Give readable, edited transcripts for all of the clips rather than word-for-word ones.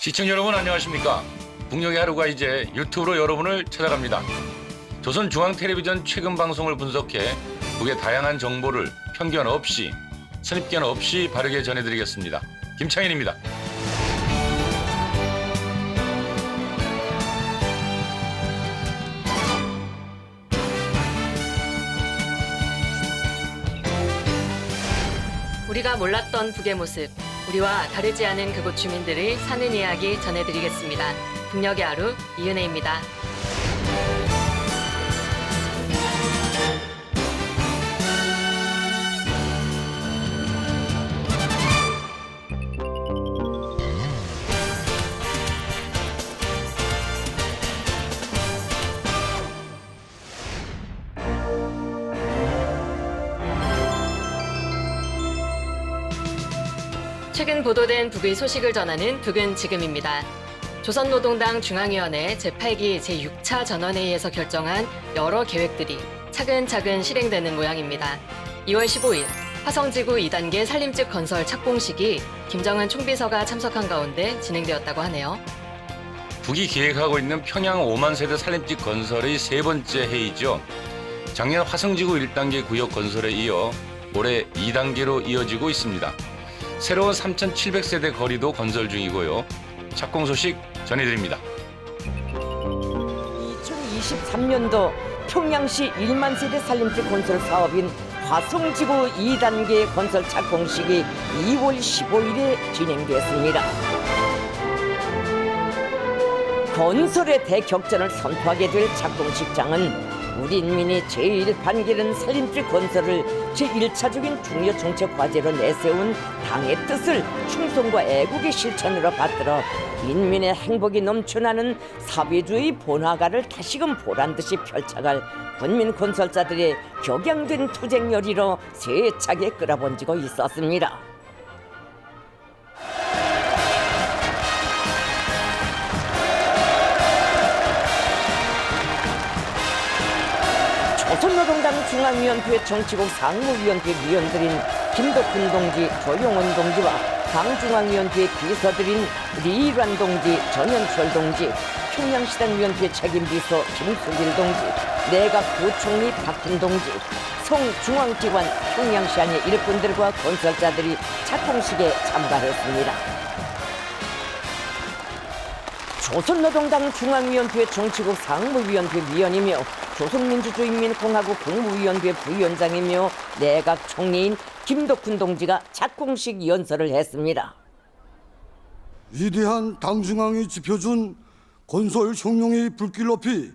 시청자 여러분 안녕하십니까? 북녘의 하루가 이제 유튜브로 여러분을 찾아갑니다. 조선중앙텔레비전 최근 방송을 분석해 북의 다양한 정보를 편견 없이 선입견 없이 바르게 전해드리겠습니다. 김창인입니다. 우리가 몰랐던 북의 모습, 우리와 다르지 않은 그곳 주민들의 사는 이야기 전해드리겠습니다. 북녘의 하루 이은혜입니다. 최근 보도된 북의 소식을 전하는 북은 지금입니다. 조선노동당 중앙위원회 제8기 제6차 전원회의에서 결정한 여러 계획들이 차근차근 실행되는 모양입니다. 2월 15일 화성지구 2단계 산림집 건설 착공식이 김정은 총비서가 참석한 가운데 진행되었다고 하네요. 북이 기획하고 있는 평양 5만 세대 산림집 건설의 세 번째 회의죠. 작년 화성지구 1단계 구역 건설에 이어 올해 2단계로 이어지고 있습니다. 새로운 3,700세대 거리도 건설 중이고요. 착공 소식 전해드립니다. 2023년도 평양시 1만 세대 산림집 건설 사업인 화성지구 2단계 건설 착공식이 2월 15일에 진행됐습니다. 건설의 대격전을 선포하게 될 착공식장은 우리 인민이 제일 반기는 산림집 건설을 제1차적인 중요 정책 과제로 내세운 당의 뜻을 충성과 애국의 실천으로 받들어 인민의 행복이 넘쳐나는 사회주의 번화가를 다시금 보란듯이 펼쳐갈 군민 건설자들의 격양된 투쟁 열의로 세차게 끌어번지고 있었습니다. 조선노동당 중앙위원회 정치국 상무위원회 위원들인 김덕훈 동지, 조용원 동지와 당중앙위원회 비서들인 리일환 동지, 전현철 동지, 평양시당위원회 책임비서 김수길 동지, 내각 부총리 박힌 동지, 성중앙기관 평양시안의 일꾼들과 건설자들이 착공식에 참가했습니다. 조선노동당 중앙위원회 정치국 상무위원회 위원이며 조선민주주의인민공화국 국무위원회 부위원장이며 내각 총리인 김덕훈 동지가 착공식 연설을 했습니다. 위대한 당중앙이 지펴준 건설 혁명의 불길 높이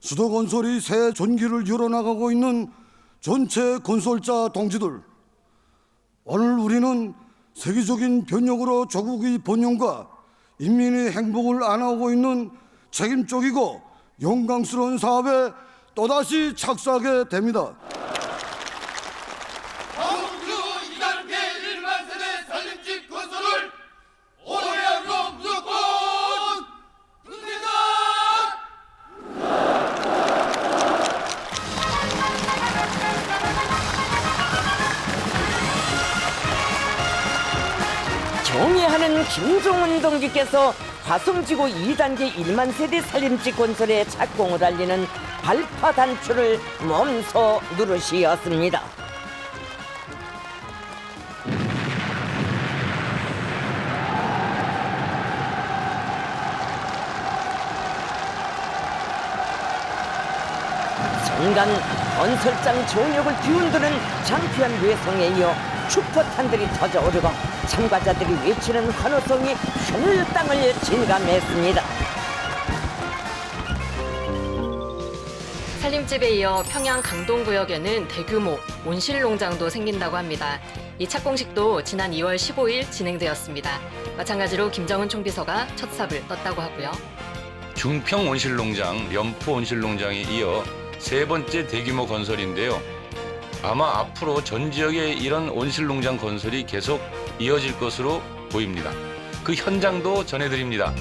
수도 건설이 새 전기를 열어나가고 있는 전체 건설자 동지들, 오늘 우리는 세계적인 변혁으로 조국의 번영과 인민의 행복을 안아오고 있는 책임적이고 영광스러운 사업에 또다시 착수하게 됩니다. 화성지구 2단계 1만 세대 산림집 건설을 올해 안으로 무조건 끝낸다! 경애하는 김종은 동지께서 화성지구 2단계 1만 세대 산림집 건설의 착공을 알리는 발파 단추를 몸소 누르시었습니다. 순간 건설장 전역을 뒤흔드는 장피한 외성에 이어 슈퍼탄들이 터져오르고 참가자들이 외치는 환호성이 하늘 땅을 진감했습니다. 산림집에 이어 평양 강동구역에는 대규모 온실농장도 생긴다고 합니다. 이 착공식도 지난 2월 15일 진행되었습니다. 마찬가지로 김정은 총비서가 첫 삽을 떴다고 하고요. 중평 온실농장, 연포 온실농장에 이어 세 번째 대규모 건설인데요. 아마 앞으로 전 지역에 이런 온실농장 건설이 계속 이어질 것으로 보입니다. 그 현장도 전해드립니다.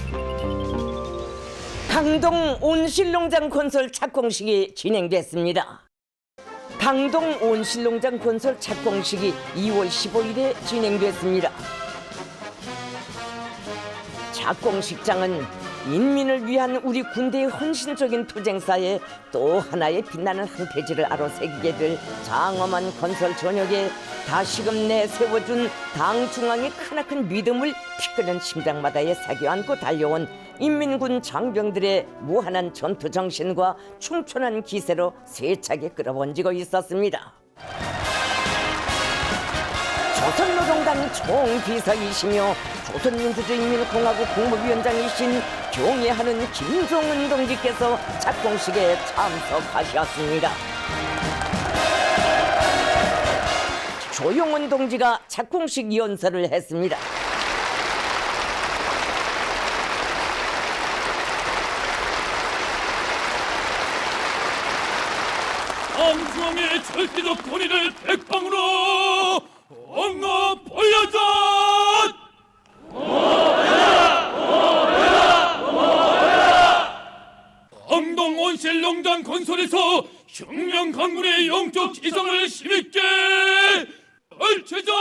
강동 온실농장 건설 착공식이 진행됐습니다. 강동 온실농장 건설 착공식이 2월 15일에 진행됐습니다. 작공식장은 인민을 위한 우리 군대의 헌신적인 투쟁사에 또 하나의 빛나는 한 페이지를 아로새기게 될 장엄한 건설 전역에 다시금 내세워준 당 중앙의 크나큰 믿음을 피끓는 심장마다에 새겨안고 달려온 인민군 장병들의 무한한 전투 정신과 충천한 기세로 세차게 끌어번지고 있었습니다. 조선노동당 총비서이시며 조선민주주의인민공화국 국무위원장이신 경애하는 김종은 동지께서 착공식에 참석하셨습니다. 조용훈 동지가 착공식 연설을 했습니다. 왕중왕의 절대적 권위를 백방으로 언급하여자! 황동 온실 농장 건설에서 혁명 강군의 영적 지성을 힘있게 펼치자!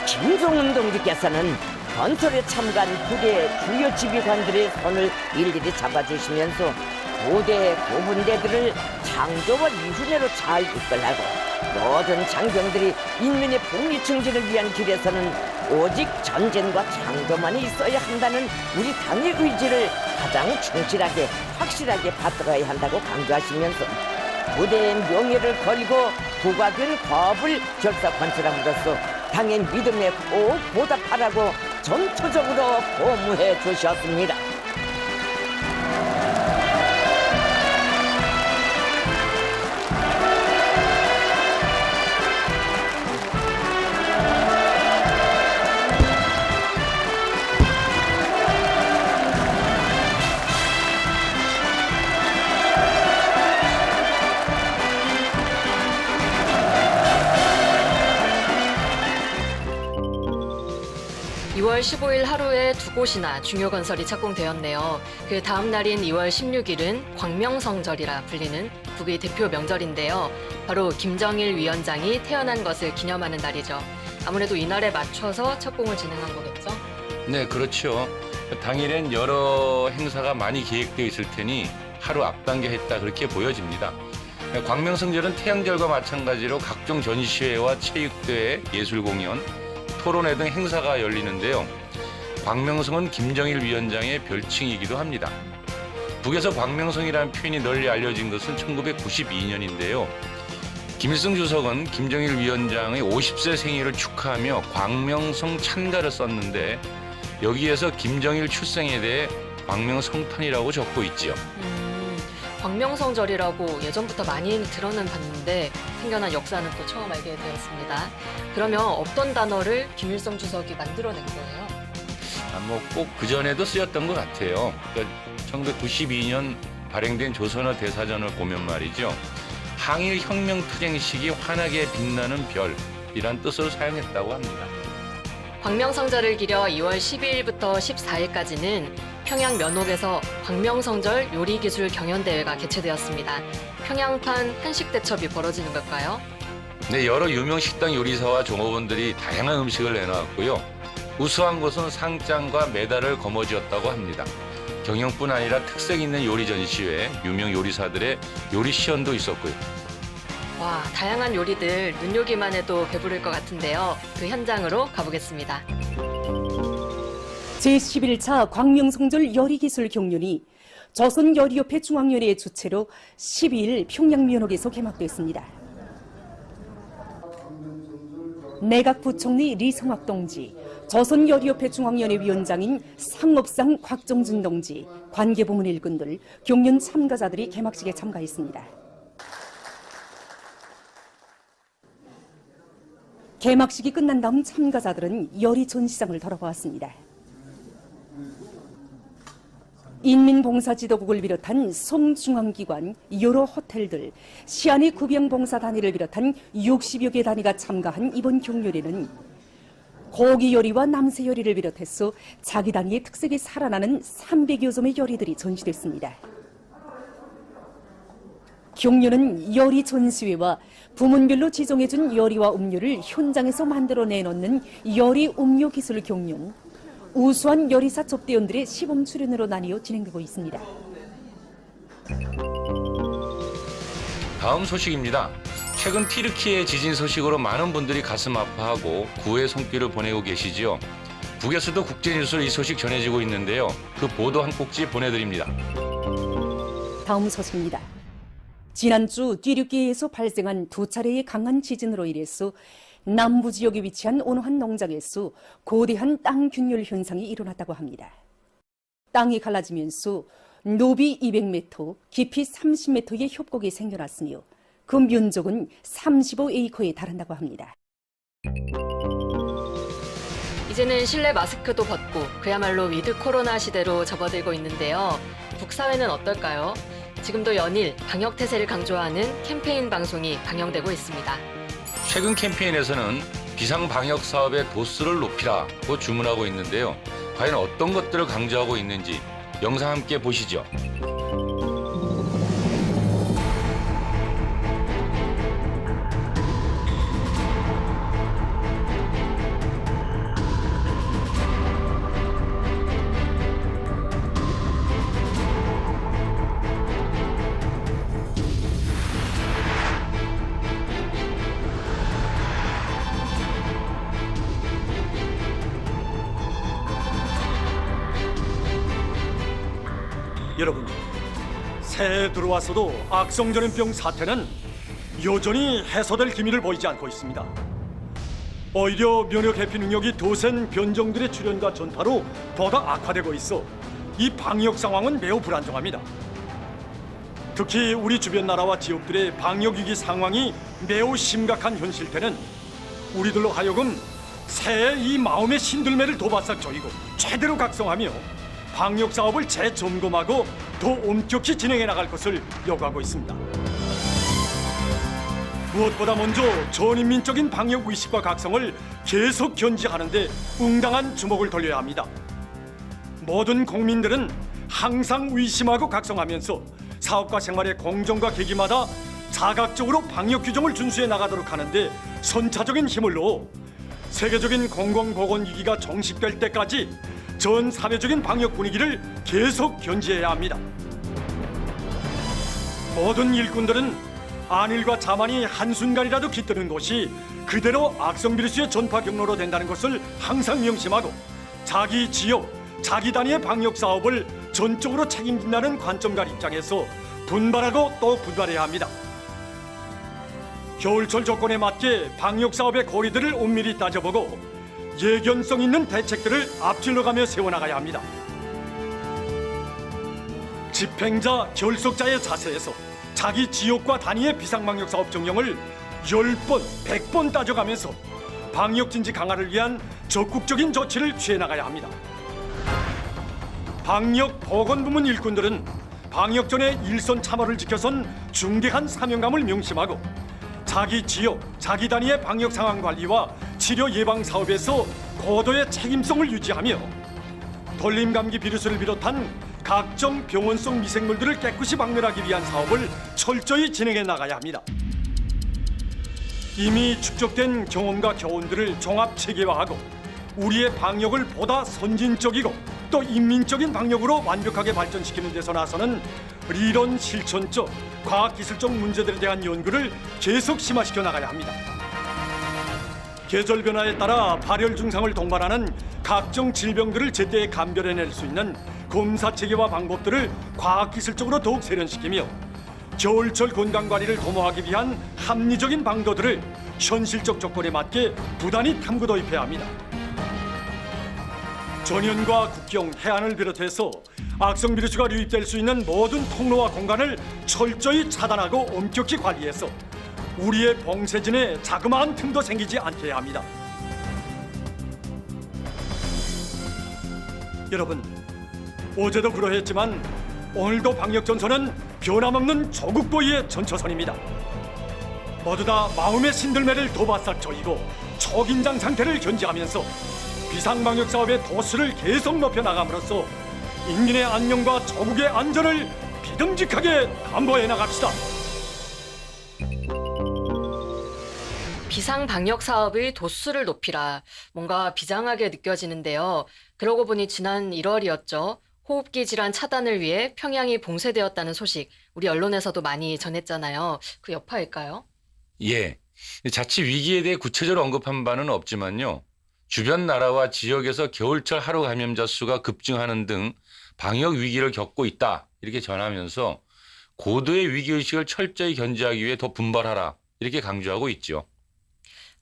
김종은 동지께서는 건설에 참가한 부대 주요 지휘관들의 손을 일일이 잡아주시면서 부대 부분대들을 창조와 이순회로 잘 이끌라고 모든 장병들이 인민의 복리 증진을 위한 길에서는 오직 전쟁과 창조만이 있어야 한다는 우리 당의 의지를 가장 충실하게 확실하게 받들어야 한다고 강조하시면서 부대의 명예를 걸고 부과된 과업을 결사관철함으로써 당의 믿음에 꼭 보답하라고 전투적으로 고무해 주셨습니다. (2월 15일) 하루에 두 곳이나 중요 건설이 착공되었네요. 그 다음 날인 2월 16일은 광명성절이라 불리는 북의 대표 명절인데요. 바로 김정일 위원장이 태어난 것을 기념하는 날이죠. 아무래도 이날에 맞춰서 착공을 진행한 거겠죠? 네, 그렇죠. 당일엔 여러 행사가 많이 계획되어 있을 테니 하루 앞당겨 했다 그렇게 보여집니다. 광명성절은 태양절과 마찬가지로 각종 전시회와 체육대회, 예술공연, 토론회 등 행사가 열리는데요. 광명성은 김정일 위원장의 별칭이기도 합니다. 북에서 광명성이라는 표현이 널리 알려진 것은 1992년인데요. 김일성 주석은 김정일 위원장의 50세 생일을 축하하며 광명성 찬가를 썼는데 여기에서 김정일 출생에 대해 광명성탄이라고 적고 있지요. 광명성절이라고 예전부터 많이 들어는 봤는데 생겨난 역사는 또 처음 알게 되었습니다. 그러면 어떤 단어를 김일성 주석이 만들어낸 거예요? 꼭 그전에도 쓰였던 것 같아요. 그러니까 1992년 발행된 조선어 대사전을 보면 말이죠. 항일 혁명 투쟁 시기 환하게 빛나는 별이란 뜻으로 사용했다고 합니다. 광명성절을 기려 2월 12일부터 14일까지는 평양 면옥에서 광명성절 요리기술 경연대회가 개최되었습니다. 평양판 한식대첩이 벌어지는 걸까요? 네, 여러 유명 식당 요리사와 종업원들이 다양한 음식을 내놓았고요. 우수한 곳은 상장과 메달을 거머쥐었다고 합니다. 경연뿐 아니라 특색 있는 요리 전시회, 유명 요리사들의 요리 시연도 있었고요. 와, 다양한 요리들 눈요기만 해도 배부를 것 같은데요. 그 현장으로 가보겠습니다. 제11차 광명성절 요리기술 경연이 조선요리협회 중앙위원회의 주최로 12일 평양면옥에서 개막됐습니다. 내각부총리 리성학 동지, 조선요리협회 중앙위원회 위원장인 상업상 곽정준 동지, 관계부문 일꾼들, 경연 참가자들이 개막식에 참가했습니다. 개막식이 끝난 다음 참가자들은 요리 전시장을 돌아보았습니다. 인민봉사지도국을 비롯한 송중앙기관, 여러 호텔들, 시안의 구병봉사단위를 비롯한 60여 개 단위가 참가한 이번 경연에는 고기 요리와 남새 요리를 비롯해서 자기 단위의 특색이 살아나는 300여 점의 요리들이 전시됐습니다. 경료는 요리 전시회와 부문별로 지정해준 요리와 음료를 현장에서 만들어 내놓는 요리 음료 기술 경영, 우수한 요리사 접대원들의 시범 출연으로 나뉘어 진행되고 있습니다. 다음 소식입니다. 최근 튀르키예 지진 소식으로 많은 분들이 가슴 아파하고 구호의 손길을 보내고 계시지요. 북에서도 국제뉴스로 이 소식 전해지고 있는데요. 그 보도 한 꼭지 보내드립니다. 다음 소식입니다. 지난주 튀르키예에서 발생한 두 차례의 강한 지진으로 인해서 남부 지역에 위치한 어느 한 농장에서 거대한 땅 균열 현상이 일어났다고 합니다. 땅이 갈라지면서 높이 200m, 깊이 30m의 협곡이 생겨났으며 그 면적은 35에이커에 달한다고 합니다. 이제는 실내 마스크도 벗고 그야말로 위드 코로나 시대로 접어들고 있는데요. 북사회는 어떨까요? 지금도 연일 방역 태세를 강조하는 캠페인 방송이 방영되고 있습니다. 최근 캠페인에서는 비상 방역 사업의 도수를 높이라고 주문하고 있는데요. 과연 어떤 것들을 강조하고 있는지 영상 함께 보시죠. 여러분, 새해 들어와서도 악성전염병 사태는 여전히 해소될 기미를 보이지 않고 있습니다. 오히려 면역 회피 능력이 더 센 변종들의 출현과 전파로 더더 악화되고 있어 이 방역 상황은 매우 불안정합니다. 특히 우리 주변 나라와 지역들의 방역 위기 상황이 매우 심각한 현실때는 우리들로 하여금 새해 이 마음의 신들매를 더 바싹 조이고 최대로 각성하며 방역 사업을 재점검하고 더 엄격히 진행해 나갈 것을 요구하고 있습니다. 무엇보다 먼저 전인민적인 방역 의식과 각성을 계속 견지하는 데 응당한 주목을 돌려야 합니다. 모든 국민들은 항상 의심하고 각성하면서 사업과 생활의 공정과 계기마다 자각적으로 방역 규정을 준수해 나가도록 하는데 선차적인 힘을 넣어 세계적인 공공보건위기가 종식될 때까지 전 사회적인 방역 분위기를 계속 견지해야 합니다. 모든 일꾼들은 안일과 자만이 한순간이라도 깃드는 것이 그대로 악성 비루스의 전파 경로로 된다는 것을 항상 명심하고 자기 지역, 자기 단위의 방역 사업을 전적으로 책임진다는 관점과 입장에서 분발하고 또 분발해야 합니다. 겨울철 조건에 맞게 방역 사업의 고리들을 엄밀히 따져보고 예견성 있는 대책들을 앞질러가며 세워나가야 합니다. 집행자, 결석자의 자세에서 자기 지역과 단위의 비상방역 사업 정령을 10번, 100번 따져가면서 방역 진지 강화를 위한 적극적인 조치를 취해나가야 합니다. 방역 보건부문 일꾼들은 방역 전에 일선 참호를 지켜선 중대한 사명감을 명심하고 자기 지역, 자기 단위의 방역 상황 관리와 치료 예방 사업에서 고도의 책임성을 유지하며 돌림 감기 비루스를 비롯한 각종 병원성 미생물들을 깨끗이 박멸하기 위한 사업을 철저히 진행해 나가야 합니다. 이미 축적된 경험과 교훈들을 종합 체계화하고 우리의 방역을 보다 선진적이고 또 인민적인 방역으로 완벽하게 발전시키는 데서 나서는 이론 실천적, 과학기술적 문제들에 대한 연구를 계속 심화시켜 나가야 합니다. 계절 변화에 따라 발열 증상을 동반하는 각종 질병들을 제때 감별해낼 수 있는 검사 체계와 방법들을 과학기술적으로 더욱 세련시키며 겨울철 건강관리를 도모하기 위한 합리적인 방도들을 현실적 조건에 맞게 부단히 탐구 도입해야 합니다. 전연과 국경, 해안을 비롯해서 악성 비루스가 유입될 수 있는 모든 통로와 공간을 철저히 차단하고 엄격히 관리해서 우리의 봉쇄진에 자그마한 틈도 생기지 않게 해야 합니다. 여러분, 어제도 그러했지만 오늘도 방역전선은 변함없는 조국보위의 전초선입니다. 모두 다 마음의 신들매를 더 바싹 조이고 초긴장 상태를 견지하면서 비상방역 사업의 도수를 계속 높여나감으로써 인민의 안녕과 조국의 안전을 믿음직하게 담보해 나갑시다. 비상 방역 사업의 도수를 높이라. 뭔가 비장하게 느껴지는데요. 그러고 보니 지난 1월이었죠. 호흡기 질환 차단을 위해 평양이 봉쇄되었다는 소식 우리 언론에서도 많이 전했잖아요. 그 여파일까요? 예. 자칫 위기에 대해 구체적으로 언급한 바는 없지만요. 주변 나라와 지역에서 겨울철 하루 감염자 수가 급증하는 등 방역 위기를 겪고 있다. 이렇게 전하면서 고도의 위기의식을 철저히 견제하기 위해 더 분발하라. 이렇게 강조하고 있죠.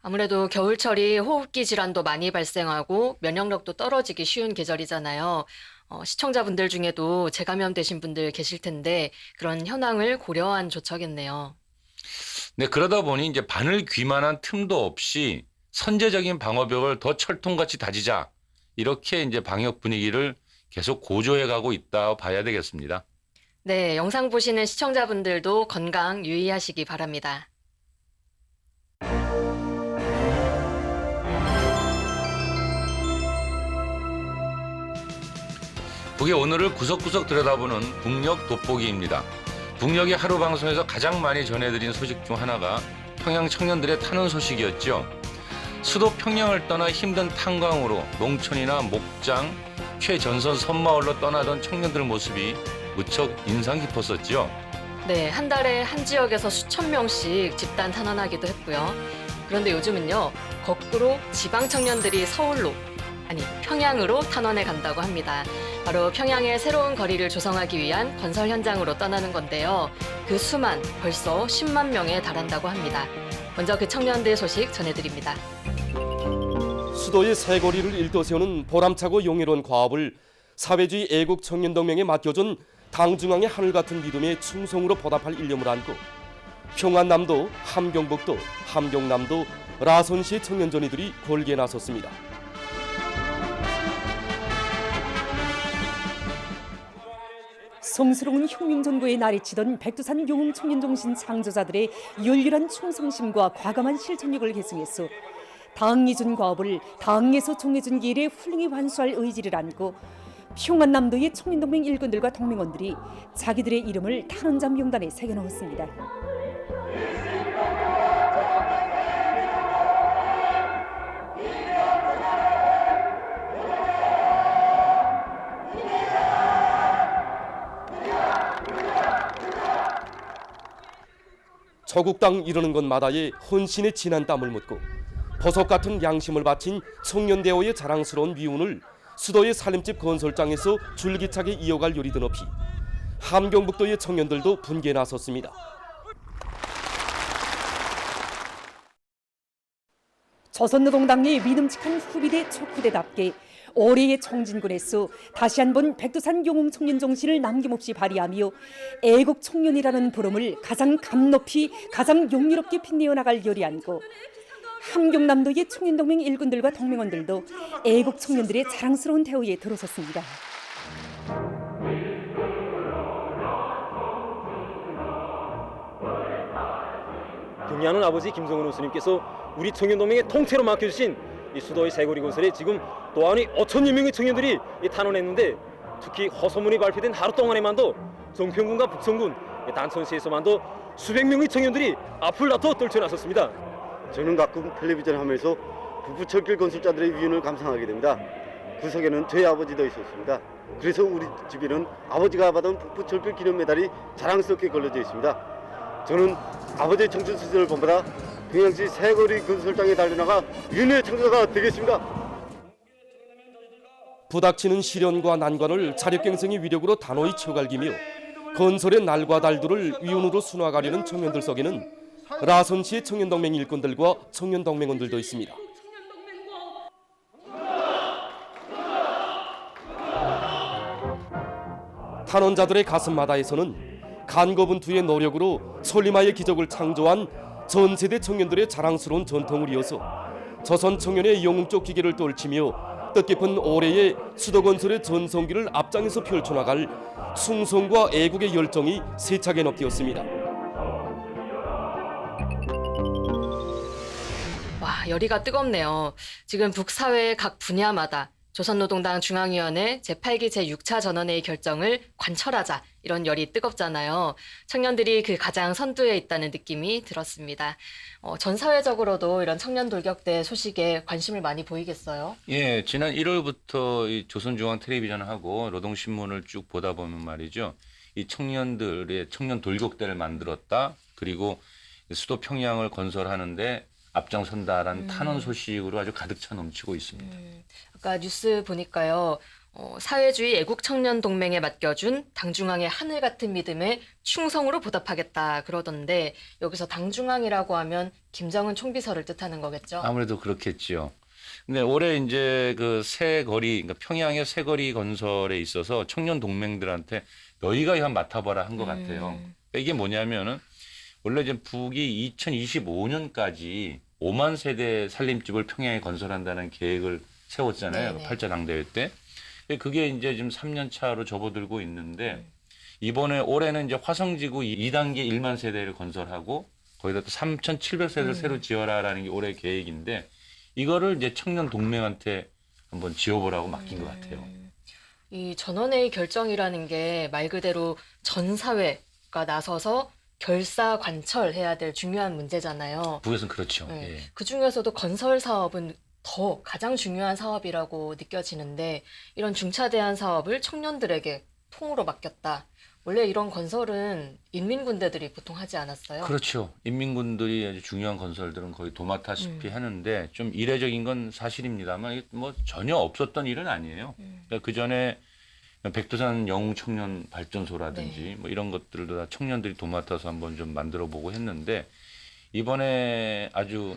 아무래도 겨울철이 호흡기 질환도 많이 발생하고 면역력도 떨어지기 쉬운 계절이잖아요. 시청자분들 중에도 재감염되신 분들 계실 텐데 그런 현황을 고려한 조처겠네요. 네, 그러다 보니 이제 바늘 귀만한 틈도 없이 선제적인 방어벽을 더 철통같이 다지자. 이렇게 이제 방역 분위기를 계속 고조해 가고 있다 봐야 되겠습니다. 네, 영상 보시는 시청자분들도 건강 유의하시기 바랍니다. 북의 오늘을 구석구석 들여다보는 북녘 돋보기입니다. 북녘의 하루 방송에서 가장 많이 전해드린 소식 중 하나가 평양 청년들의 탄원 소식이었죠. 수도 평양을 떠나 힘든 탄광으로 농촌이나 목장, 최전선 섬마을로 떠나던 청년들 모습이 무척 인상 깊었었죠. 네, 한 달에 한 지역에서 수천 명씩 집단 탄원하기도 했고요. 그런데 요즘은요, 거꾸로 지방 청년들이 서울로, 아니 평양으로 탄원해 간다고 합니다. 바로 평양의 새로운 거리를 조성하기 위한 건설 현장으로 떠나는 건데요. 그 수만 벌써 10만 명에 달한다고 합니다. 먼저 그 청년들 소식 전해드립니다. 수도의 새 거리를 일도세우는 보람차고 용의로운 과업을 사회주의 애국 청년동맹에 맡겨준 당중앙의 하늘 같은 믿음의 충성으로 보답할 일념을 안고 평안남도, 함경북도, 함경남도, 라선시의 청년전이들이 골기에 나섰습니다. 성스러운 혁명전구에 날이치던 백두산 용흥청년정신 창조자들의 열렬한 충성심과 과감한 실천력을 계승해서 당이 준 과업을 당에서 정해준 길에 훌륭히 완수할 의지를 안고 평안남도의 청년동맹 일꾼들과 동맹원들이 자기들의 이름을 탄원자 명단에 새겨넣었습니다. 조국 땅 이루는 것마다의 헌신의 진한 땀을 묻고 보석 같은 양심을 바친 청년대오의 자랑스러운 미운을 수도의 살림집 건설장에서 줄기차게 이어갈 요리도 높이 함경북도의 청년들도 분개에 나섰습니다. 조선노동당의 믿음직한 후비대 촉후대답게 올해의 청진군에서 다시 한번 백두산 용흥 청년 정신을 남김없이 발휘하며 애국 청년이라는 부름을 가장 감높이 가장 용의롭게 빛내어 나갈 열이 안고 함경남도의 청년동맹 일꾼들과 동맹원들도 애국 청년들의 자랑스러운 대우에 들어섰습니다. 경의하는 아버지 김성은 호수님께서 우리 청년동맹의 통째로 맡겨주신 이 수도의 새거리 건설에 지금 또한이 5천여 명의 청년들이 탄원했는데 특히 허소문이 발표된 하루 동안에만도 정평군과 북성군 단천시에서만도 수백 명의 청년들이 앞을 나서 떨쳐나섰습니다. 저는 가끔 텔레비전 하면서 북부철길 건설자들의 위운을 감상하게 됩니다. 그 속에는 저희 아버지도 있었습니다. 그래서 우리 집에는 아버지가 받은 북부철길 기념 메달이 자랑스럽게 걸려져 있습니다. 저는 아버지의 청춘 시절을 본받아 평양시 새거리 건설장에 달려나가 윤회 창조자가 되겠습니다. 부닥치는 시련과 난관을 자력갱생의 위력으로 단호히 쳐갈기며 건설의 날과 달들을 위운으로 순화가려는 청년들 속에는 라선시의 청년동맹 일꾼들과 청년동맹원들도 있습니다. 탄원자들의 가슴마다에서는 간거분투의 노력으로 솔리마의 기적을 창조한 전세대 청년들의 자랑스러운 전통을 이어서 조선 청년의 영웅적 기계를 떨치며 뜻깊은 올해의 수도건설의 전성기를 앞장에서 펼쳐나갈 충성과 애국의 열정이 세차게 넘띄었습니다. 와, 열의가 뜨겁네요. 지금 북사회의 각 분야마다 조선노동당 중앙위원회 제8기 제6차 전원회의 결정을 관철하자 이런 열이 뜨겁잖아요. 청년들이 그 가장 선두에 있다는 느낌이 들었습니다. 전 사회적으로도 이런 청년 돌격대 소식에 관심을 많이 보이겠어요? 예, 지난 1월부터 이 조선중앙텔레비전하고 노동신문을 쭉 보다 보면 말이죠. 이 청년들의 청년 돌격대를 만들었다. 그리고 수도 평양을 건설하는데 앞장선다라는 탄원 소식으로 아주 가득 차 넘치고 있습니다. 아까 뉴스 보니까요. 사회주의 애국청년동맹에 맡겨준 당중앙의 하늘 같은 믿음에 충성으로 보답하겠다 그러던데 여기서 당중앙이라고 하면 김정은 총비서를 뜻하는 거겠죠? 아무래도 그렇겠지요. 근데 올해 이제 그 새 거리, 그러니까 평양의 새 거리 건설에 있어서 청년 동맹들한테 너희가 한번 맡아봐라 한 것 같아요. 그러니까 이게 뭐냐면은 원래 이제 북이 2025년까지 5만 세대 살림집을 평양에 건설한다는 계획을 세웠잖아요. 네네. 8차 당대회 때. 그게 이제 지금 3년 차로 접어들고 있는데 이번에 올해는 이제 화성지구 2단계 1만 세대를 건설하고 거기다 또 3,700세대를 새로 지어라라는 게 올해 계획인데 이거를 이제 청년 동맹한테 한번 지어보라고 맡긴 것 같아요. 이 전원회의 결정이라는 게 말 그대로 전 사회가 나서서 결사관철해야 될 중요한 문제잖아요. 북에서는 그렇죠. 네. 예. 그 중에서도 건설 사업은 더 가장 중요한 사업이라고 느껴지는데 이런 중차대한 사업을 청년들에게 통으로 맡겼다. 원래 이런 건설은 인민군대들이 보통 하지 않았어요? 그렇죠. 인민군들이 아주 중요한 건설들은 거의 도맡아시피 하는데 좀 이례적인 건 사실입니다만 이게 뭐 전혀 없었던 일은 아니에요. 그러니까 그 전에 백두산 영웅청년 발전소라든지 네. 뭐 이런 것들도 다 청년들이 도맡아서 한번 좀 만들어 보고 했는데 이번에 아주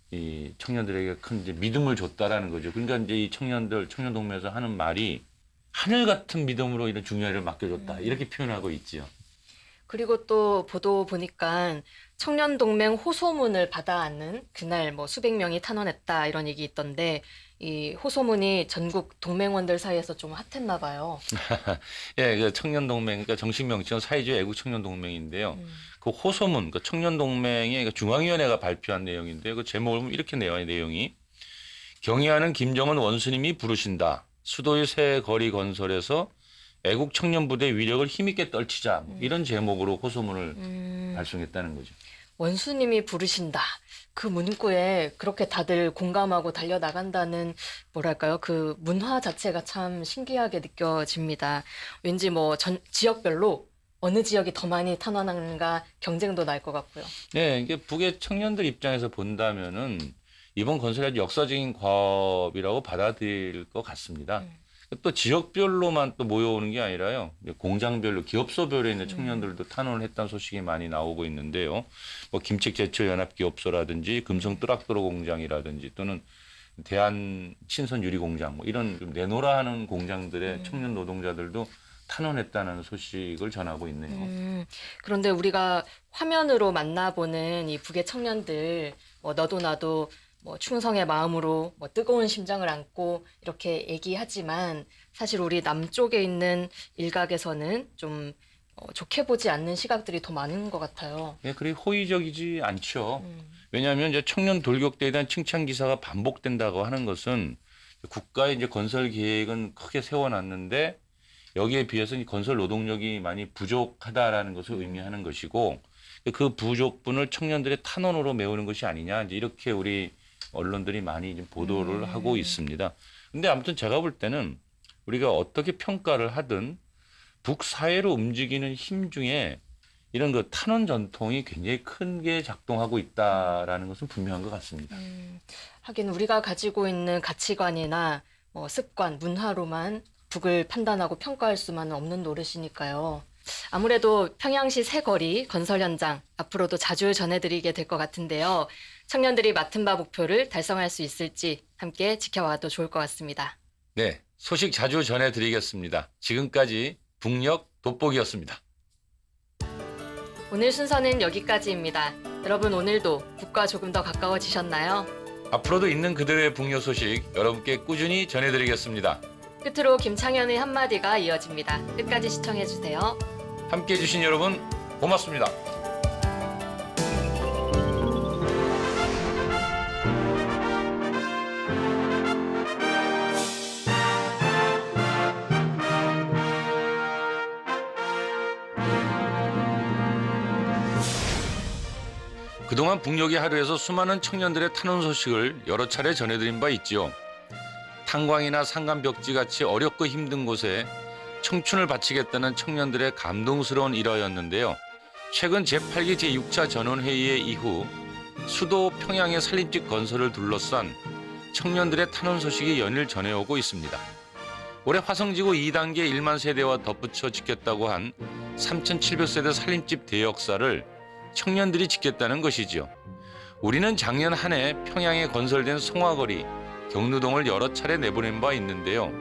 이 청년들에게 큰 이제 믿음을 줬다라는 거죠. 그러니까 이제 이 청년들 청년동맹에서 하는 말이 하늘 같은 믿음으로 이런 중요한 일을 맡겨줬다 이렇게 표현하고 있지요. 그리고 또 보도 보니까 청년동맹 호소문을 받아안는 그날 뭐 수백 명이 탄원했다 이런 얘기 있던데 이 호소문이 전국 동맹원들 사이에서 좀 핫했나 봐요. 예, 그 청년동맹, 그러니까 정식 명칭은 사회주의 애국청년동맹인데요. 그 호소문, 그 청년동맹의 그 중앙위원회가 발표한 내용인데요. 그 제목을 보면 이렇게 내요, 내용이. 경의하는 김정은 원수님이 부르신다. 수도의 새 거리 건설에서 애국 청년부대의 위력을 힘있게 떨치자. 이런 제목으로 호소문을 발송했다는 거죠. 원수님이 부르신다. 그 문구에 그렇게 다들 공감하고 달려나간다는 뭐랄까요? 그 문화 자체가 참 신기하게 느껴집니다. 왠지 뭐 지역별로 어느 지역이 더 많이 탄원하는가 경쟁도 날 것 같고요. 네, 이게 북의 청년들 입장에서 본다면은 이번 건설이 아주 역사적인 과업이라고 받아들일 것 같습니다. 또 지역별로만 또 모여오는 게 아니라요. 공장별로, 기업소별에 있는 청년들도 탄원을 했다는 소식이 많이 나오고 있는데요. 뭐 김책제철연합기업소라든지 금성뜨락도로 공장이라든지 또는 대한 친선유리공장 뭐 이런 좀 내노라 하는 공장들의 청년 노동자들도 탄원했다는 소식을 전하고 있네요. 그런데 우리가 화면으로 만나보는 이 북의 청년들, 뭐 너도 나도 뭐 충성의 마음으로 뭐 뜨거운 심장을 안고 이렇게 얘기하지만 사실 우리 남쪽에 있는 일각에서는 좀 좋게 보지 않는 시각들이 더 많은 것 같아요. 예, 그리 호의적이지 않죠. 왜냐하면 이제 청년 돌격대에 대한 칭찬 기사가 반복된다고 하는 것은 국가의 이제 건설 계획은 크게 세워놨는데 여기에 비해서 건설 노동력이 많이 부족하다라는 것을 의미하는 것이고 그 부족분을 청년들의 탄원으로 메우는 것이 아니냐 이제 이렇게 우리 언론들이 많이 이제 보도를 하고 있습니다. 근데 아무튼 제가 볼 때는 우리가 어떻게 평가를 하든 북사회로 움직이는 힘 중에 이런 그 탄원 전통이 굉장히 크게 작동하고 있다라는 것은 분명한 것 같습니다. 하긴 우리가 가지고 있는 가치관이나 뭐 습관, 문화로만 북을 판단하고 평가할 수만은 없는 노릇이니까요. 아무래도 평양시 새거리 건설 현장 앞으로도 자주 전해드리게 될 것 같은데요. 청년들이 맡은 바 목표를 달성할 수 있을지 함께 지켜봐도 좋을 것 같습니다. 네, 소식 자주 전해드리겠습니다. 지금까지 북녘 돋보기였습니다. 오늘 순서는 여기까지입니다. 여러분 오늘도 북과 조금 더 가까워지셨나요? 앞으로도 있는 그대로의 북녘 소식 여러분께 꾸준히 전해드리겠습니다. 끝으로 김창현의 한마디가 이어집니다. 끝까지 시청해주세요. 함께해 주신 여러분 고맙습니다. 그동안 북녘의 하루에서 수많은 청년들의 탄원 소식을 여러 차례 전해드린 바 있죠. 탄광이나 산간벽지 같이 어렵고 힘든 곳에 청춘을 바치겠다는 청년들의 감동스러운 일화였는데요. 최근 제8기 제6차 전원회의 이후 수도 평양의 산림집 건설을 둘러싼 청년들의 탄원 소식이 연일 전해오고 있습니다. 올해 화성지구 2단계 1만 세대와 덧붙여 짓겠다고 한 3,700세대 산림집 대역사를 청년들이 짓겠다는 것이죠. 우리는 작년 한 해 평양에 건설된 송화거리, 경루동을 여러 차례 내보낸 바 있는데요.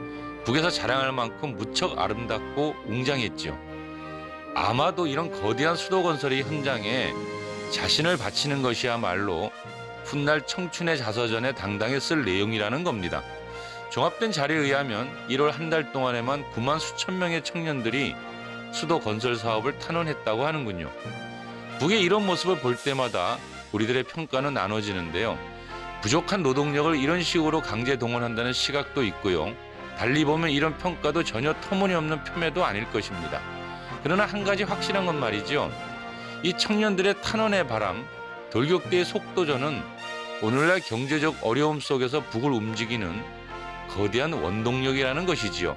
북에서 자랑할 만큼 무척 아름답고 웅장했죠. 아마도 이런 거대한 수도 건설의 현장에 자신을 바치는 것이야말로 훗날 청춘의 자서전에 당당히 쓸 내용이라는 겁니다. 종합된 자료에 의하면 1월 한 달 동안에만 9만 수천 명의 청년들이 수도 건설 사업을 탄원했다고 하는군요. 북의 이런 모습을 볼 때마다 우리들의 평가는 나눠지는데요. 부족한 노동력을 이런 식으로 강제 동원한다는 시각도 있고요. 달리 보면 이런 평가도 전혀 터무니없는 폄훼도 아닐 것입니다. 그러나 한 가지 확실한 건 말이죠. 이 청년들의 탄원의 바람, 돌격대의 속도전은 오늘날 경제적 어려움 속에서 북을 움직이는 거대한 원동력이라는 것이지요.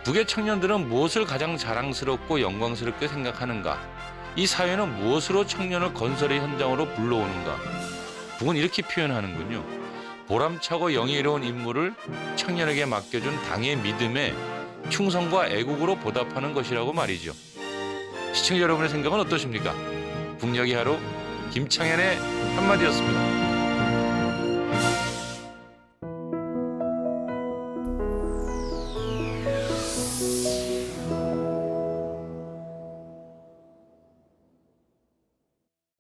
북의 청년들은 무엇을 가장 자랑스럽고 영광스럽게 생각하는가? 이 사회는 무엇으로 청년을 건설의 현장으로 불러오는가? 북은 이렇게 표현하는군요. 보람차고 영예로운 임무를 청년에게 맡겨준 당의 믿음에 충성과 애국으로 보답하는 것이라고 말이죠. 시청자 여러분의 생각은 어떠십니까? 북녘의 하루 김창현의 한마디였습니다.